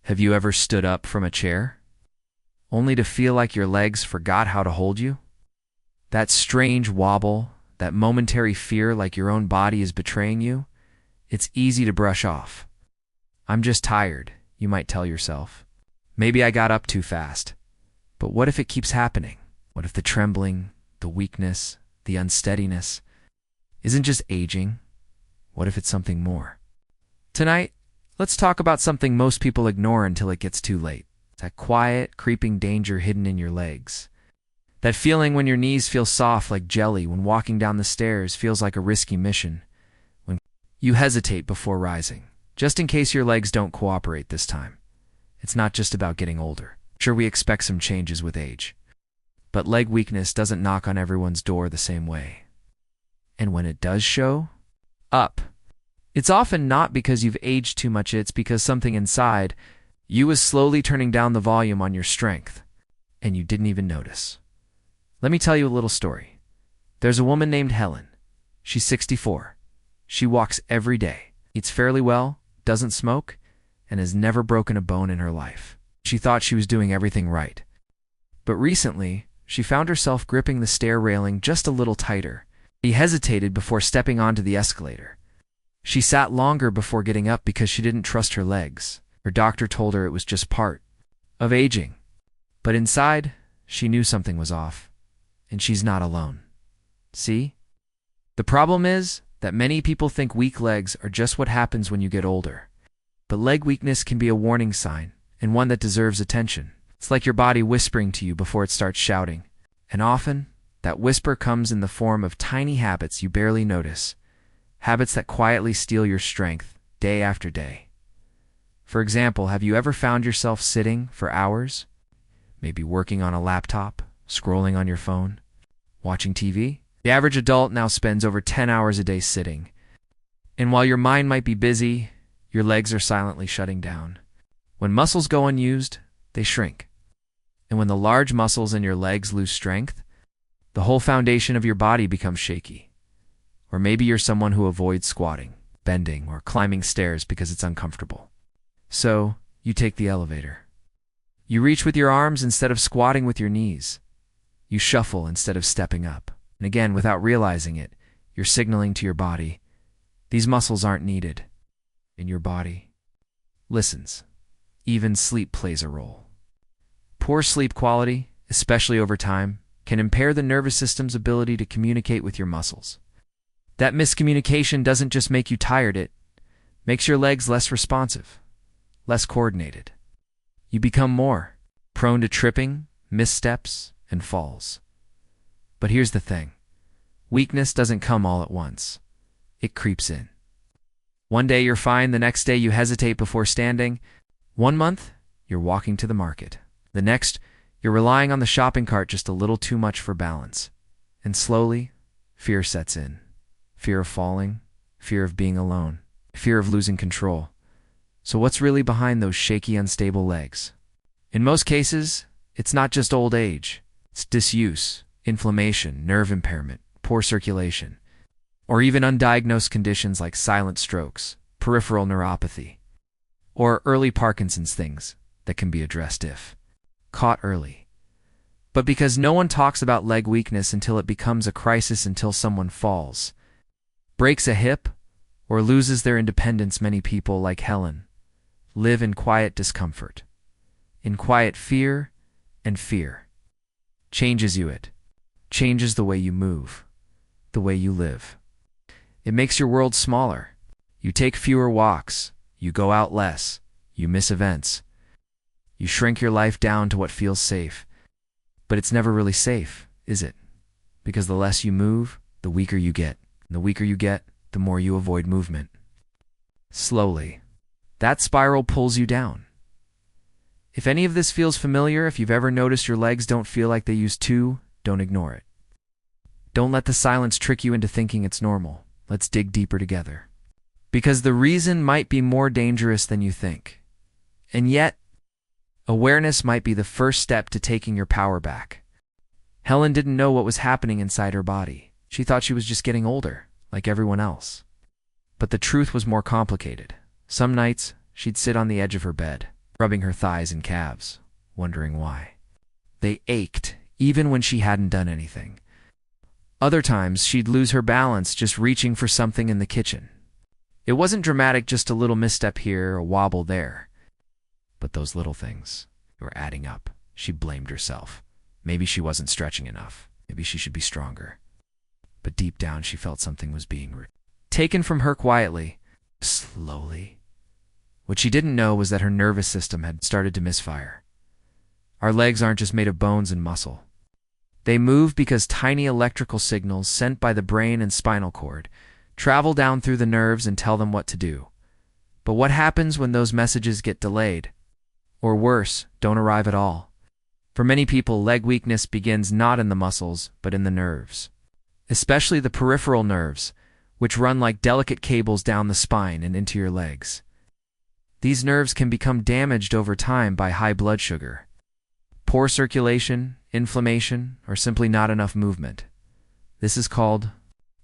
Have you ever stood up from a chair, only to feel like your legs forgot how to hold you? That strange wobble, that momentary fear like your own body is betraying you, it's easy to brush off. I'm just tired, you might tell yourself. Maybe I got up too fast. But what if it keeps happening? What if the trembling, the weakness, the unsteadiness isn't just aging? What if it's something more? Tonight, let's talk about something most people ignore until it gets too late. That quiet, creeping danger hidden in your legs. That feeling when your knees feel soft like jelly, when walking down the stairs feels like a risky mission, when you hesitate before rising, just in case your legs don't cooperate this time. It's not just about getting older. Sure, we expect some changes with age. But leg weakness doesn't knock on everyone's door the same way. And when it does show up, it's often not because you've aged too much, it's because something inside you is slowly turning down the volume on your strength, and you didn't even notice. Let me tell you a little story. There's a woman named Helen. She's 64. She walks every day, eats fairly well, doesn't smoke, and has never broken a bone in her life. She thought she was doing everything right. But recently, she found herself gripping the stair railing just a little tighter. She hesitated before stepping onto the escalator. She sat longer before getting up because she didn't trust her legs. Her doctor told her it was just part of aging. But inside, she knew something was off. And she's not alone. See? The problem is that many people think weak legs are just what happens when you get older. But leg weakness can be a warning sign, and one that deserves attention. It's like your body whispering to you before it starts shouting. And often, that whisper comes in the form of tiny habits you barely notice. Habits that quietly steal your strength, day after day. For example, have you ever found yourself sitting for hours? Maybe working on a laptop, scrolling on your phone, watching TV? The average adult now spends over 10 hours a day sitting. And while your mind might be busy, your legs are silently shutting down. When muscles go unused, they shrink. And when the large muscles in your legs lose strength, the whole foundation of your body becomes shaky. Or maybe you're someone who avoids squatting, bending, or climbing stairs because it's uncomfortable. So, you take the elevator. You reach with your arms instead of squatting with your knees. You shuffle instead of stepping up. And again, without realizing it, you're signaling to your body, these muscles aren't needed. And your body listens. Even sleep plays a role. Poor sleep quality, especially over time, can impair the nervous system's ability to communicate with your muscles. That miscommunication doesn't just make you tired, it makes your legs less responsive, less coordinated. You become more prone to tripping, missteps, and falls. But here's the thing. Weakness doesn't come all at once. It creeps in. One day you're fine, the next day you hesitate before standing. 1 month, you're walking to the market. The next, you're relying on the shopping cart just a little too much for balance. And slowly, fear sets in. Fear of falling, fear of being alone, fear of losing control. So what's really behind those shaky, unstable legs? In most cases, it's not just old age. It's disuse, inflammation, nerve impairment, poor circulation, or even undiagnosed conditions like silent strokes, peripheral neuropathy, or early Parkinson's, things that can be addressed if caught early. But because no one talks about leg weakness until it becomes a crisis, until someone falls, breaks a hip, or loses their independence, many people, like Helen, live in quiet discomfort, in quiet fear, and fear changes you. It changes the way you move, the way you live. It makes your world smaller. You take fewer walks, you go out less, you miss events. You shrink your life down to what feels safe. But it's never really safe, is it? Because the less you move, the weaker you get. And the weaker you get, the more you avoid movement. Slowly, that spiral pulls you down. If any of this feels familiar, if you've ever noticed your legs don't feel like they used to, don't ignore it. Don't let the silence trick you into thinking it's normal. Let's dig deeper together. Because the reason might be more dangerous than you think. And yet, awareness might be the first step to taking your power back. Helen didn't know what was happening inside her body. She thought she was just getting older, like everyone else. But the truth was more complicated. Some nights, she'd sit on the edge of her bed, rubbing her thighs and calves, wondering why. They ached, even when she hadn't done anything. Other times, she'd lose her balance just reaching for something in the kitchen. It wasn't dramatic, just a little misstep here, a wobble there. But those little things were adding up. She blamed herself. Maybe she wasn't stretching enough. Maybe she should be stronger. But deep down, she felt something was being taken from her quietly, slowly. What she didn't know was that her nervous system had started to misfire. Our legs aren't just made of bones and muscle. They move because tiny electrical signals sent by the brain and spinal cord travel down through the nerves and tell them what to do. But what happens when those messages get delayed? Or worse, don't arrive at all? For many people, leg weakness begins not in the muscles, but in the nerves. Especially the peripheral nerves, which run like delicate cables down the spine and into your legs. These nerves can become damaged over time by high blood sugar, poor circulation, inflammation, or simply not enough movement. This is called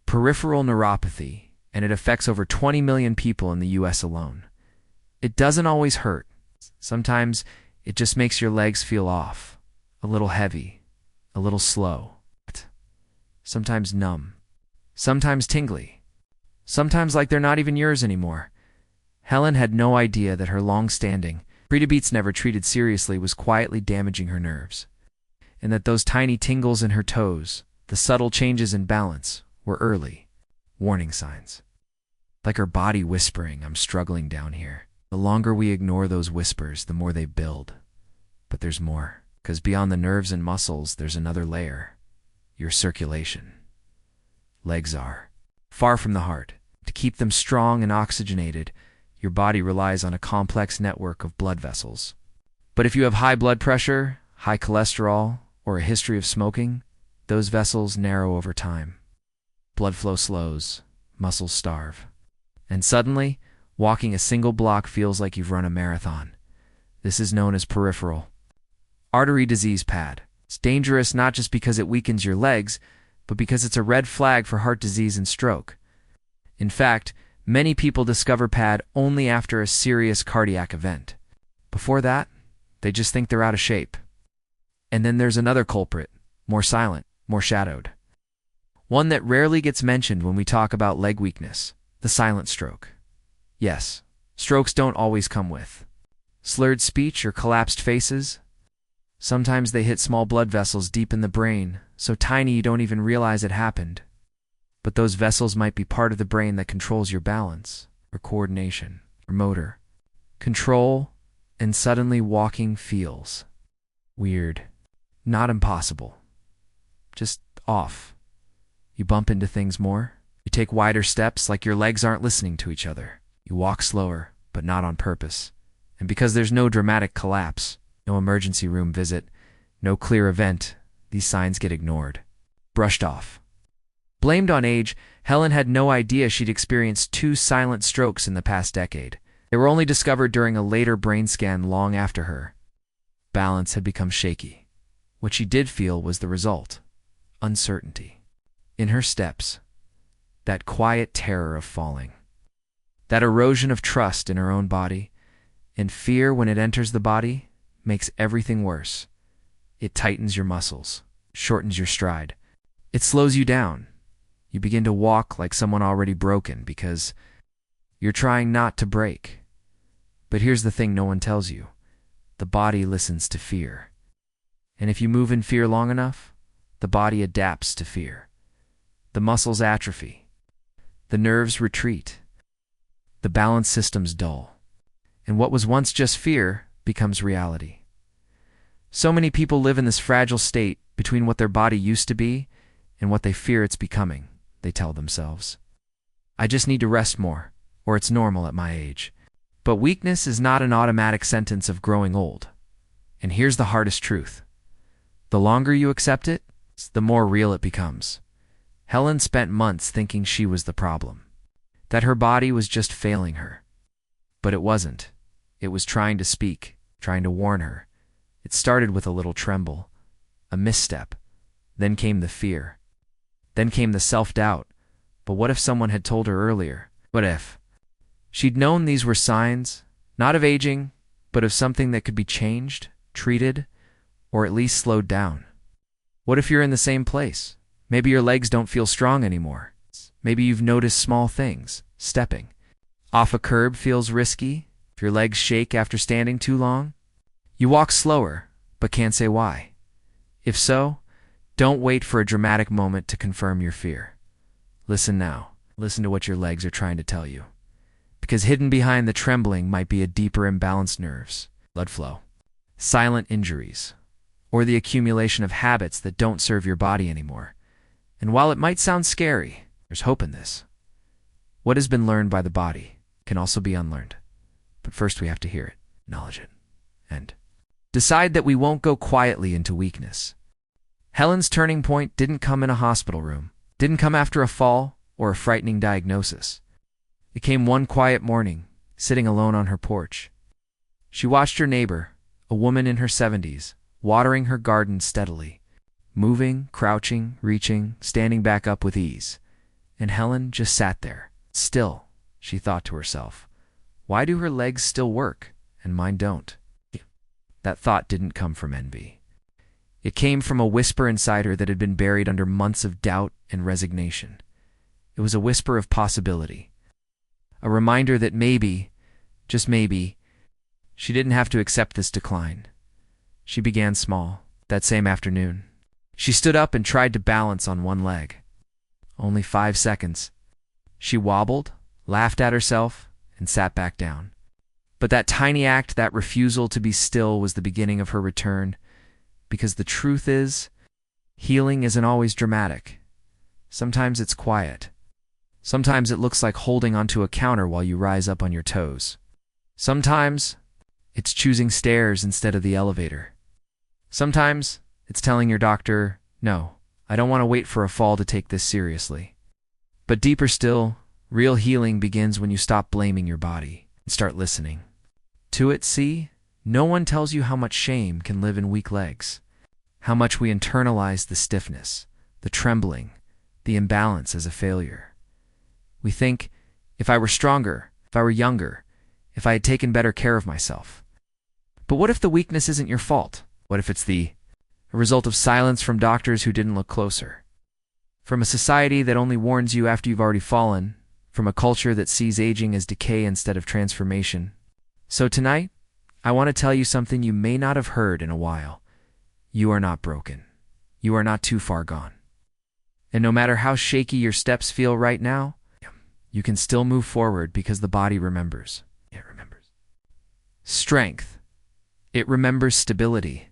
peripheral neuropathy, and it affects over 20 million people in the US alone. It doesn't always hurt. Sometimes it just makes your legs feel off, a little heavy, a little slow, sometimes numb, sometimes tingly, sometimes like they're not even yours anymore. Helen had no idea that her long-standing, pre-to-beats never treated seriously, was quietly damaging her nerves, and that those tiny tingles in her toes, the subtle changes in balance, were early warning signs. Like her body whispering, "I'm struggling down here." The longer we ignore those whispers, the more they build. But there's more, because beyond the nerves and muscles, there's another layer: your circulation. Legs are far from the heart. To keep them strong and oxygenated, your body relies on a complex network of blood vessels. But if you have high blood pressure, high cholesterol, or a history of smoking, those vessels narrow over time. Blood flow slows, muscles starve. And suddenly, walking a single block feels like you've run a marathon. This is known as peripheral artery disease, PAD. It's dangerous not just because it weakens your legs, but because it's a red flag for heart disease and stroke. In fact, many people discover PAD only after a serious cardiac event. Before that, they just think they're out of shape. And then there's another culprit, more silent, more shadowed. One that rarely gets mentioned when we talk about leg weakness: the silent stroke. Yes, strokes don't always come with slurred speech or collapsed faces. Sometimes they hit small blood vessels deep in the brain, so tiny you don't even realize it happened. But those vessels might be part of the brain that controls your balance, or coordination, or motor control, and suddenly walking feels weird. Not impossible, just off. You bump into things more. You take wider steps, like your legs aren't listening to each other. You walk slower, but not on purpose. And because there's no dramatic collapse, no emergency room visit, no clear event, these signs get ignored, brushed off. Blamed on age, Helen had no idea she'd experienced 2 silent strokes in the past decade. They were only discovered during a later brain scan long after her balance had become shaky. What she did feel was the result: uncertainty in her steps, that quiet terror of falling, that erosion of trust in her own body. And fear, when it enters the body, makes everything worse. It tightens your muscles, shortens your stride. It slows you down. You begin to walk like someone already broken because you're trying not to break. But here's the thing no one tells you: the body listens to fear. And if you move in fear long enough, the body adapts to fear. The muscles atrophy. The nerves retreat. The balance system's dull. And what was once just fear becomes reality. So many people live in this fragile state between what their body used to be and what they fear it's becoming, they tell themselves. I just need to rest more, or it's normal at my age. But weakness is not an automatic sentence of growing old. And here's the hardest truth: the longer you accept it, the more real it becomes. Helen spent months thinking she was the problem, that her body was just failing her. But it wasn't. It was trying to speak, trying to warn her. It started with a little tremble, a misstep. Then came the fear. Then came the self-doubt. But what if someone had told her earlier? What if she'd known these were signs, not of aging, but of something that could be changed, treated, or at least slowed down. What if you're in the same place? Maybe your legs don't feel strong anymore. Maybe you've noticed small things. Stepping off a curb feels risky. If your legs shake after standing too long, you walk slower, but can't say why. If so, don't wait for a dramatic moment to confirm your fear. Listen now. Listen to what your legs are trying to tell you. Because hidden behind the trembling might be a deeper imbalanced nerves, blood flow, silent injuries, or the accumulation of habits that don't serve your body anymore. And while it might sound scary, there's hope in this. What has been learned by the body can also be unlearned. But first we have to hear it, acknowledge it, and decide that we won't go quietly into weakness. Helen's turning point didn't come in a hospital room, didn't come after a fall or a frightening diagnosis. It came one quiet morning, sitting alone on her porch. She watched her neighbor, a woman in her 70s, watering her garden steadily, moving, crouching, reaching, standing back up with ease. And Helen just sat there, still. She thought to herself, why do her legs still work and mine don't? That thought didn't come from envy. It came from a whisper inside her that had been buried under months of doubt and resignation. It was a whisper of possibility. A reminder that maybe, just maybe, she didn't have to accept this decline. She began small, that same afternoon. She stood up and tried to balance on one leg. Only 5 seconds. She wobbled, laughed at herself, and sat back down. But that tiny act, that refusal to be still, was the beginning of her return. Because the truth is, healing isn't always dramatic. Sometimes it's quiet. Sometimes it looks like holding onto a counter while you rise up on your toes. Sometimes it's choosing stairs instead of the elevator. Sometimes it's telling your doctor, no, I don't want to wait for a fall to take this seriously. But deeper still, real healing begins when you stop blaming your body and start listening to it. See, no one tells you how much shame can live in weak legs, how much we internalize the stiffness, the trembling, the imbalance as a failure. We think, if I were stronger, if I were younger, if I had taken better care of myself. But what if the weakness isn't your fault? What if it's a result of silence from doctors who didn't look closer? From a society that only warns you after you've already fallen? From a culture that sees aging as decay instead of transformation? So tonight, I want to tell you something you may not have heard in a while. You are not broken. You are not too far gone. And no matter how shaky your steps feel right now, you can still move forward because the body remembers. It remembers strength. It remembers stability.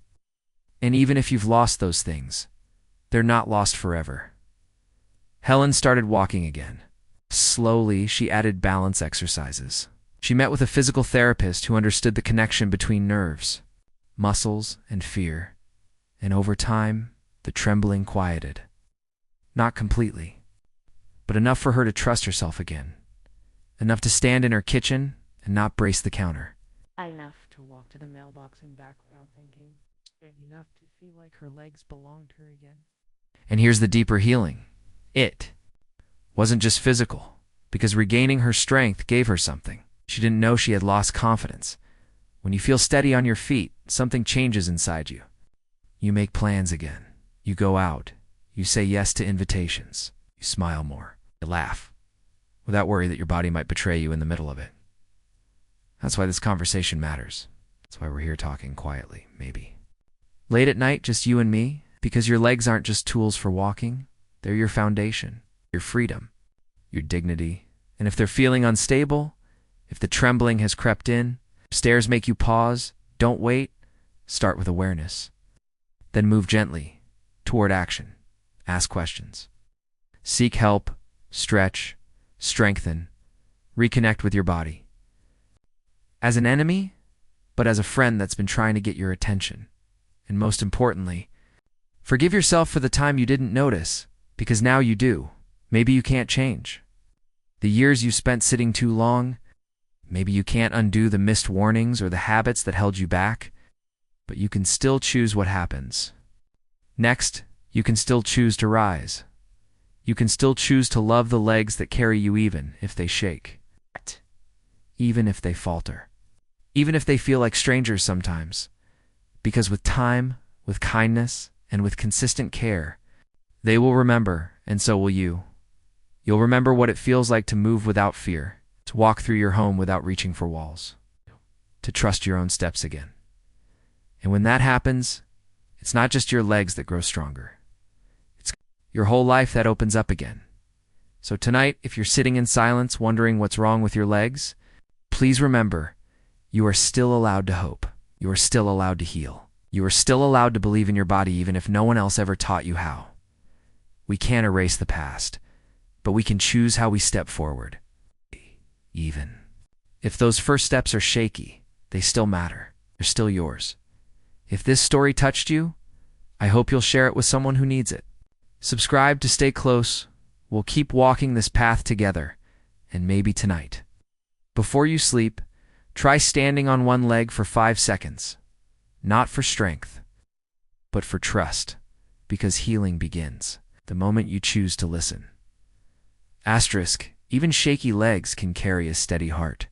And even if you've lost those things, they're not lost forever. Helen started walking again. Slowly, she added balance exercises. She met with a physical therapist who understood the connection between nerves, muscles, and fear. And over time, the trembling quieted. Not completely, but enough for her to trust herself again. Enough to stand in her kitchen and not brace the counter. Enough to walk to the mailbox and back without thinking. Enough to feel like her legs belonged to her again. And here's the deeper healing. It wasn't just physical, because regaining her strength gave her something. She didn't know she had lost confidence. When you feel steady on your feet, something changes inside you. You make plans again. You go out. You say yes to invitations. You smile more. You laugh, without worry that your body might betray you in the middle of it. That's why this conversation matters. That's why we're here talking quietly, maybe. Late at night, just you and me, because your legs aren't just tools for walking. They're your foundation, your freedom, your dignity. And if they're feeling unstable, if the trembling has crept in, stairs make you pause, don't wait, start with awareness. Then move gently toward action. Ask questions. Seek help, stretch, strengthen, reconnect with your body. As an enemy, but as a friend that's been trying to get your attention. And most importantly, forgive yourself for the time you didn't notice, because now you do. Maybe you can't change. The years you spent sitting too long, maybe you can't undo the missed warnings or the habits that held you back, but you can still choose what happens. Next, you can still choose to rise. You can still choose to love the legs that carry you even if they shake, even if they falter. even if they feel like strangers sometimes. Because with time, with kindness, and with consistent care, they will remember, and so will you. You'll remember what it feels like to move without fear, to walk through your home without reaching for walls, to trust your own steps again. And when that happens, it's not just your legs that grow stronger. It's your whole life that opens up again. So tonight, if you're sitting in silence wondering what's wrong with your legs, please remember, you are still allowed to hope. You are still allowed to heal. You are still allowed to believe in your body even if no one else ever taught you how. We can't erase the past, but we can choose how we step forward. Even if those first steps are shaky, they still matter. They're still yours. If this story touched you, I hope you'll share it with someone who needs it. Subscribe to stay close. We'll keep walking this path together, and maybe tonight. Before you sleep, try standing on one leg for 5 seconds. Not for strength, but for trust, because healing begins the moment you choose to listen. Asterisk, even shaky legs can carry a steady heart.